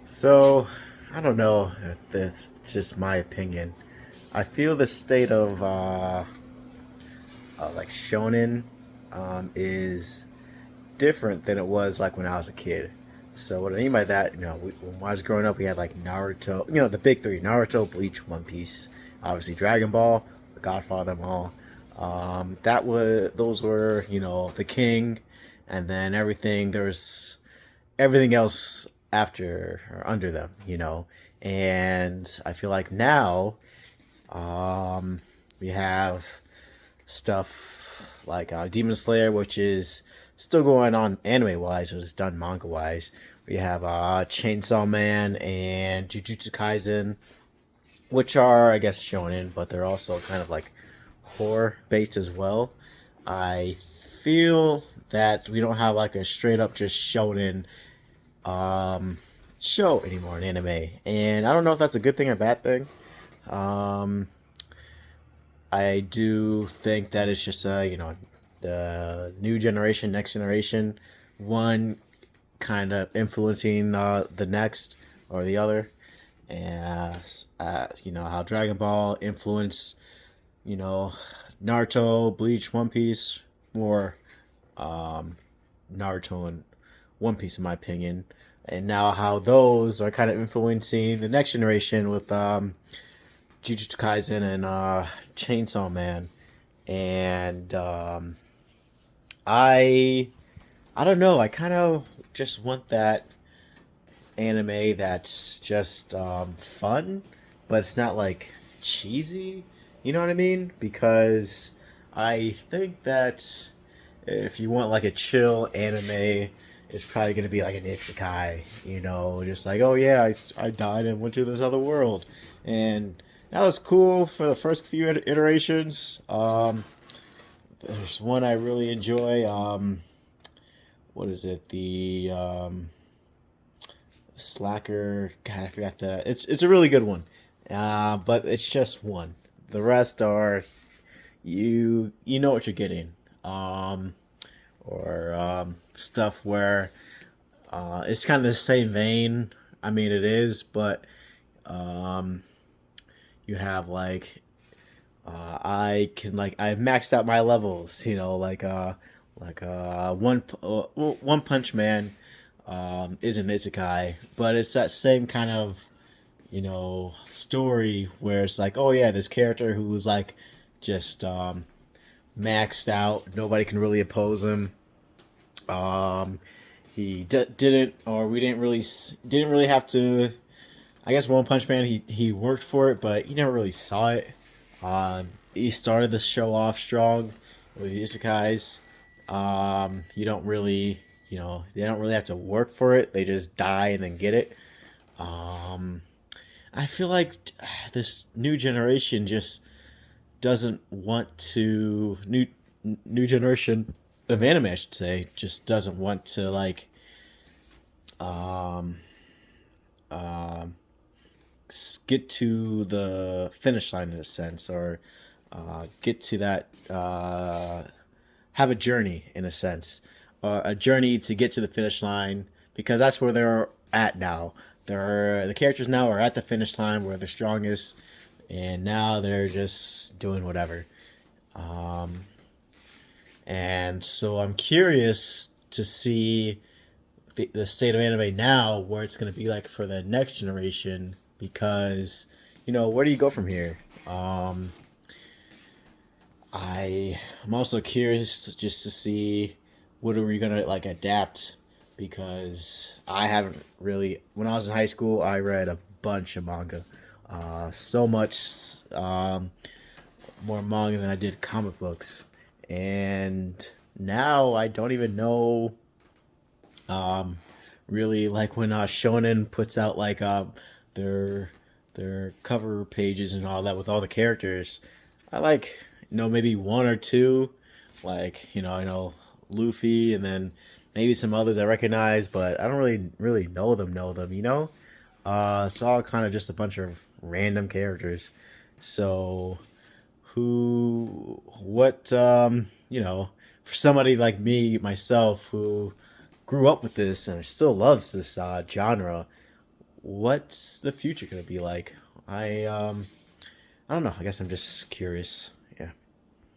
So, I don't know if that's just my opinion. I feel the state of like shonen is different than it was like when I was a kid. So what I mean by that, when I was growing up, we had like Naruto, the big three: Naruto, Bleach, One Piece, obviously Dragon Ball, the Godfather, them all. Those were the king, and then everything. There was everything else after or under them, And I feel like now we have stuff like Demon Slayer, which is still going on anime wise, but it's done manga wise. We have Chainsaw Man and Jujutsu Kaisen, which are, I guess, shonen, but they're also kind of like horror based as well. I feel that we don't have like a straight up just shonen um, show anymore in anime, and I don't know if that's a good thing or bad thing. Um, I do think that it's just the new generation, next generation, one kind of influencing the next or the other, and how Dragon Ball influenced you know Naruto, Bleach, One Piece more um, Naruto and One Piece, in my opinion, and now how those are kind of influencing the next generation with Jujutsu Kaisen and Chainsaw Man, and I I don't know. I kind of just want that anime that's just fun, but it's not like cheesy. You know what I mean? Because I think that if you want like a chill anime, it's probably gonna be like an isekai. Just like, oh yeah, I died and went to this other world, and that was cool for the first few iterations. There's one I really enjoy. What is it? The Slacker. God, I forgot the. It's a really good one, but it's just one. The rest are you know what you're getting. Or stuff where it's kind of the same vein. I mean, it is, but um, you have like I've maxed out my levels. One Punch Man is an isekai, but it's that same kind of story where it's like, oh yeah, this character who was like just maxed out, nobody can really oppose him. Um, didn't, or we didn't really have to. I guess One Punch Man, he worked for it, but you never really saw it. He started the show off strong with the isekais. You don't really, they don't really have to work for it. They just die and then get it. Um, I feel like this new generation just doesn't want to new generation of anime, I should say, just doesn't want to like um, um, get to the finish line in a sense, or get to that have a journey in a sense, a journey to get to the finish line, because that's where they're at now. The characters now are at the finish line where they're strongest, and now they're just doing whatever. Um, and so I'm curious to see the state of anime now, where it's going to be like for the next generation, because where do you go from here? Um, I'm also curious just to see what are we gonna like adapt, because I haven't really. When I was in high school, I read a bunch of manga, so much more manga than I did comic books, and now I don't even know. Um, Really, like when Shonen puts out like their their cover pages and all that with all the characters, I like maybe one or two, like I know Luffy, and then maybe some others I recognize, but I don't really know them. It's all kind of just a bunch of random characters. So what for somebody like me myself who grew up with this and still loves this genre, what's the future gonna be like? I don't know. I guess I'm just curious.